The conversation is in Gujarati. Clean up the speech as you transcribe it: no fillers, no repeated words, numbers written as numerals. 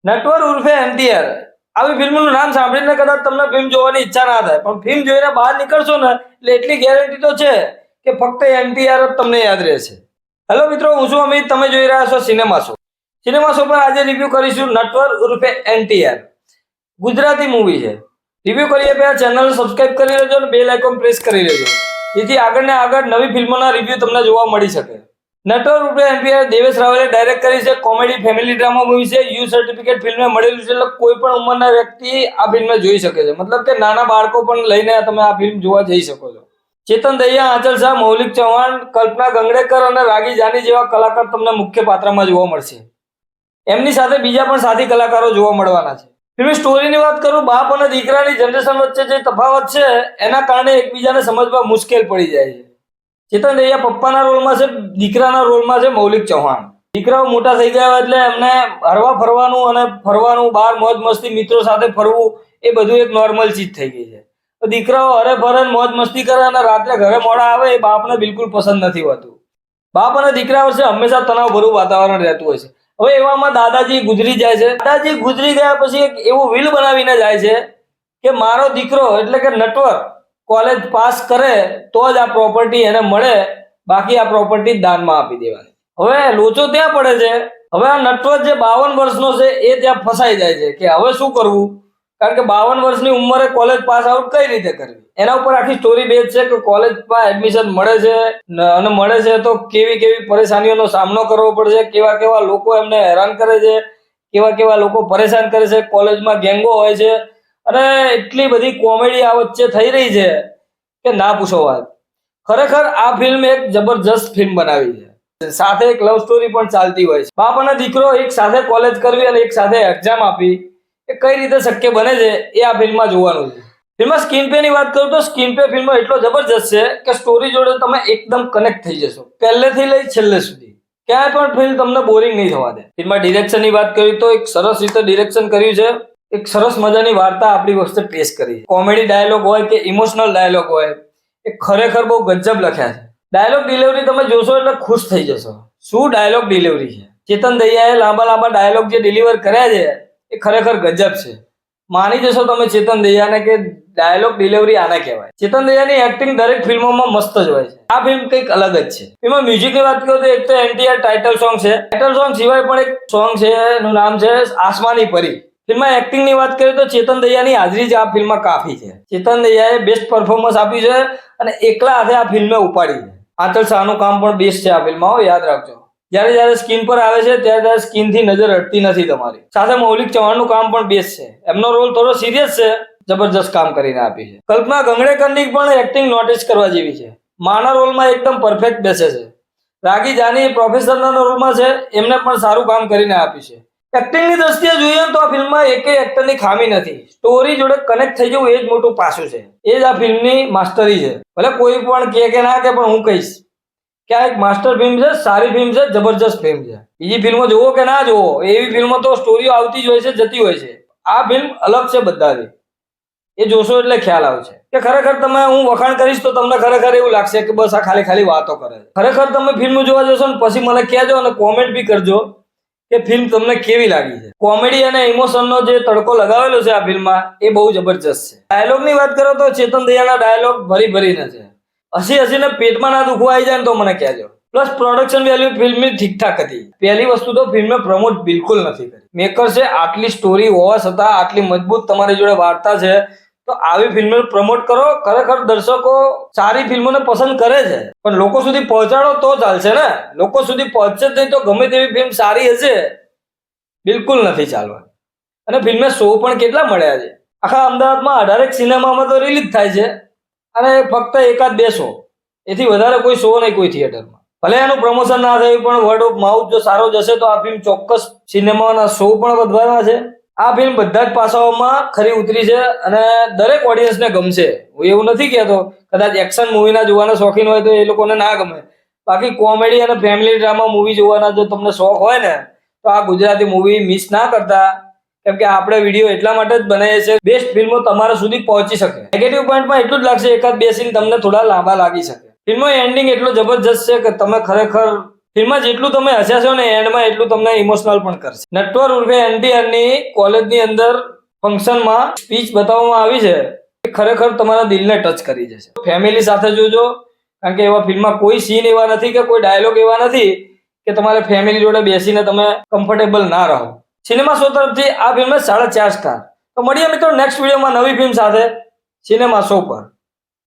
નટવર ઉર્ફે એનટીઆર આવી ફિલ્મનું નામ સાંભળીને કદાચ તમને ફિલ્મ જોવાની ઈચ્છા ના થાય, પણ ફિલ્મ જોઈને બહાર નીકળશો ને એટલે એટલી ગેરંટી તો છે કે ફક્ત એનટીઆર જ તમને યાદ રહેશે. હેલો મિત્રો, હું છું અમિત, તમે જોઈ રહ્યા છો સિનેમા શો. સિનેમા શો પર આજે રિવ્યુ કરીશું નટવર ઉર્ફે એનટીઆર. ગુજરાતી મૂવી છે. રિવ્યુ કરીએ પહેલા ચેનલ સબસ્ક્રાઇબ કરી લેજો અને બેલ આઇકોન પ્રેસ કરી લેજો, જેથી આગળ ને આગળ નવી ફિલ્મોના રિવ્યુ તમને જોવા મળી શકે. નટવર ઉર્ફે એનટીઆર દેવેશ રાવલે ડાયરેક્ટ કરી છે. કોમેડી ફેમિલી ડ્રામા મૂવી છે. યુ સર્ટિફિકેટ ફિલ્મને મળેલું છે, એટલે કોઈ પણ ઉંમરના વ્યક્તિ આ ફિલ્મ જોઈ શકે છે. મતલબ કે નાના બાળકો પણ લઈને તમે આ ફિલ્મ જોવા જઈ શકો છો. ચેતન દહિયા, આંચલ શાહ, મૌલિક ચૌહાણ, કલ્પના ગંગડેકર અને રાગી જાની જેવા કલાકાર તમને મુખ્ય પાત્રમાં જોવા મળશે. એમની સાથે બીજા પણ સાથી કલાકારો જોવા મળવાના છે. ફિલ્મની સ્ટોરીની વાત કરું, બાપ અને દીકરાની જનરેશન વચ્ચે જે તફાવત છે એના કારણે એકબીજાને સમજવા મુશ્કેલ પડી જાય છે. ચેતન દહિયા પપ્પાના રોલમાં છે, દીકરાના રોલમાં છે મૌલિક ચૌહાણ. દીકરાઓ મોટા થઈ ગયા એટલે એમને હરવા ફરવાનું અને ફરવાનું, બહાર મોજ મસ્તી, મિત્રો સાથે ફરવું એ બધું એક નોર્મલ ચીજ થઈ ગઈ છે. તો દીકરાઓ હરે ફરે મોજ મસ્તી કરે અને રાત્રે ઘરે મોડા આવે એ બાપને બિલકુલ પસંદ નથી હોતું. બાપ અને દીકરા વચ્ચે હંમેશા તણાવભર્યું વાતાવરણ રહેતું હોય છે. હવે એવામાં દાદાજી ગુજરી જાય છે. દાદાજી ગુજરી ગયા પછી એક એવું વિલ બનાવીને જાય છે કે મારો દીકરો એટલે કે નટવર કોલેજ પાસ કરે તો જ આ પ્રોપર્ટી એને મળે, બાકી આ પ્રોપર્ટી દાનમાં આપી દેવાની. હવે લોચો ત્યાં પડે છે. હવે આ નટવર જે 52 વર્ષનો છે એ ત્યાં ફસાઈ જાય છે કે હવે શું કરવું, કારણ કે 52 વર્ષની ઉંમરે કોલેજ પાસ આઉટ કઈ રીતે કરવી. એના ઉપર આખી સ્ટોરી બેઝ છે કે કોલેજમાં એડમિશન મળે છે અને મળે છે તો કેવી કેવી પરેશાનીઓનો સામનો કરવો પડશે, કેવા કેવા લોકો એમને હેરાન કરે છે, કેવા કેવા લોકો પરેશાન કરે છે. કોલેજમાં ગેંગો હોય છે અને એટલી બધી કોમેડી આ વચ્ચે થઈ રહી છે કે ના પૂછો વાત. ખરેખર આ ફિલ્મ એક જબરજસ્ત ફિલ્મ બનાવી છે. સાથે એક લવ સ્ટોરી પણ ચાલતી હોય છે. બાપ અને દીકરો એક સાથે કોલેજ કરવી અને એક સાથે એક્ઝામ આપી એ કઈ રીતે શક્ય બને છે એ આ ફિલ્મમાં જોવાનું છે. ફિલ્મમાં સ્ક્રીન પે ની વાત કરું તો સ્ક્રીન પે ફિલ્મ એટલો જબરજસ્ત છે કે સ્ટોરી જોડે તમે એકદમ કનેક્ટ થઈ જશો, પહેલેથી લઈ છેલ્લે સુધી. ક્યાંય પણ ફિલ્મ તમને બોરિંગ નહીં થવા દે. ફિલ્મમાં ડિરેક્શનની વાત કરી તો એક સરસ રીતે ડિરેક્શન કર્યું છે. એક સરસ મજાની વાર્તા આપણી વખતે પેશ કરી છે. કોમેડી ડાયલોગ હોય કે ઇમોશનલ ડાયલોગ હોય એ ખરેખર બહુ ગજબ લખ્યા છે. ડાયલોગ ડિલિવરી તમે જોશો એટલે ખુશ થઈ જશો. શું ડાયલોગ ડિલિવરી છે! ચેતન દહિયાએ લાંબા લાંબા ડાયલોગ જે ડિલિવર કર્યા છે એ ખરેખર ગજબ છે. માની જશો તમે ચેતન દહિયાને કે ડાયલોગ ડિલિવરી આને કહેવાય. ચેતન દહિયાની એક્ટિંગ દરેક ફિલ્મોમાં મસ્ત જ હોય છે. આ ફિલ્મ કંઈક અલગ જ છે. એમાં મ્યુઝિકની વાત કરું તો એક તો એનટીઆર ટાઇટલ સોંગ છે. ટાઇટલ સોંગ સિવાય પણ એક સોંગ છે, એનું નામ છે આસમાની પરી. ફિલ્મમાં એક્ટિંગની વાત કરીએ તો ચેતન દહિયાની હાજરી જ આ ફિલ્મમાં કાફી છે. ચેતન દહિયાએ બેસ્ટ પરફોર્મન્સ આપ્યું છે અને એકલા હાથે આ ફિલ્મને ઉપાડી છે. આંચલ શાહનું કામ પણ બેસ્ટ છે આ ફિલ્મમાં, યાદ રાખજો. જ્યારે જ્યારે સ્ક્રીન પર આવે છે ત્યારે સ્ક્રીનથી નજર હટતી નથી તમારી. સાથે મૌલિક ચૌહાણનું કામ પણ બેસ્ટ છે. એમનો રોલ થોડો સિરિયસ છે, જબરજસ્ત કામ કરીને આપી છે. કલ્પના ગંગડેકરની પણ એક્ટિંગ નોટિસ કરવા જેવી છે. માના રોલમાં એકદમ પરફેક્ટ બેસે છે. રાગી જાની પ્રોફેસરના રોલમાં છે, એમને પણ સારું કામ કરીને આપ્યું છે. એક્ટિંગની દ્રષ્ટિએ જોઈએ તો આ ફિલ્મમાં એકેય એક્ટરની ખામી નથી. સ્ટોરી જોડે કનેક્ટ થઈ જવું એ જ મોટું પાસું છે. એ જ આ ફિલ્મની માસ્ટરી છે. ભલે કોઈ પણ કહે કે ના કે, પણ હું કહીશ કે આ એક માસ્ટર ફિલ્મ છે, સારી ફિલ્મ છે, જબરજસ્ત ફિલ્મ છે. બીજી ફિલ્મો જોવો કે ના જોવો, એવી ફિલ્મો તો સ્ટોરીઓ આવતી જ હોય છે, જતી હોય છે. આ ફિલ્મ અલગ છે બધાથી. એ જોશો એટલે ખ્યાલ આવશે કે ખરેખર તમે, હું વખાણ કરીશ તો તમને ખરેખર એવું લાગશે કે બસ આ ખાલી ખાલી વાતો કરે છે. ખરેખર તમે ફિલ્મ જોવા જશો ને પછી મને કહેજો અને કોમેન્ટ બી કરજો કે ફિલ્મ તમને કેવી લાગી છે. કોમેડી અને ઇમોશનનો જે તડકો લગાવેલો છે આ ફિલ્મમાં એ બહુ જબરજસ્ત છે. ડાયલોગની વાત કરો તો ચેતન દહિયાના ડાયલોગ ભરી ભરીને છે. હસી હસીને પેટમાં ના દુખવા આવી જાય ને તો મને કહેજો. પ્લસ પ્રોડક્શન વેલ્યુ ફિલ્મની ઠીકઠાક હતી. પહેલી વસ્તુ તો ફિલ્મને પ્રમોટ બિલકુલ નથી કરી. મેકર્સે આટલી સ્ટોરી હોવા છતાં આટલી મજબૂત તમારી જોડે વાર્તા છે તો આવી ફિલ્મને પ્રમોટ કરો. ખરેખર દર્શકો સારી ફિલ્મોને પસંદ કરે છે, પણ લોકો સુધી પહોંચાડો તો ચાલશે ને. લોકો સુધી પહોંચશે જ નહીં તો ગમે તેવી ફિલ્મ સારી હશે બિલકુલ નથી ચાલવાની. અને ફિલ્મને શો પણ કેટલા મળ્યા છે. આખા અમદાવાદમાં 18 સિનેમામાં તો રિલીઝ થાય છે અને ફક્ત એકાદ બે શો, એથી વધારે કોઈ શો નહીં કોઈ થિયેટરમાં. ભલે એનું પ્રમોશન ના થયું પણ વર્ડ ઓફ માઉથ જો સારો જશે તો આ ફિલ્મ ચોક્કસ સિનેમાના શો પણ વધવાના છે. આ ફિલ્મ બધા જ પાસાઓમાં ખરી ઉતરી છે અને દરેક ઓડિયન્સને ગમશે. હું એવું નથી કહેતો કદાચ એક્શન મૂવીના જોવાના શોખીન હોય તો એ લોકોને ના ગમે, બાકી કોમેડી અને ફેમિલી ડ્રામા મૂવી જોવાના જો તમને શોખ હોય ને તો આ ગુજરાતી મૂવી મિસ ના કરતા, કેમ કે આપણે વિડીયો એટલા માટે જ બનાવીએ છીએ બેસ્ટ ફિલ્મો તમારા સુધી પહોંચી શકે. નેગેટિવ પોઈન્ટમાં એટલું જ લાગશે એકાદ બે સીન તમને થોડા લાંબા લાગી શકે. ફિલ્મનો એન્ડિંગ એટલો જબરજસ્ત છે કે તમે ખરેખર ફિલ્મમાં જેટલું તમે હસ્યા છો ને એન્ડમાં એટલું તમને ઇમોશનલ પણ કરશે. નટવર ઉર્ફે NTR ની કોલેજની અંદર ફંક્શનમાં સ્પીચ બતાવવામાં આવી છે એ ખરેખર તમારા દિલને ટચ કરી જશે. ફેમિલી સાથે જોજો, કારણ કે એવા ફિલ્મમાં કોઈ સીન એવા નથી કે કોઈ ડાયલોગ એવા નથી કે તમારે ફેમિલી જોડે બેસીને તમે કમ્ફર્ટેબલ ના રહો. સિનેમા શો તરફથી આ ફિલ્મ 4.5 સ્ટાર. તો મળીએ મિત્રો નેક્સ્ટ વિડીયોમાં નવી ફિલ્મ સાથે સિનેમા શો પર.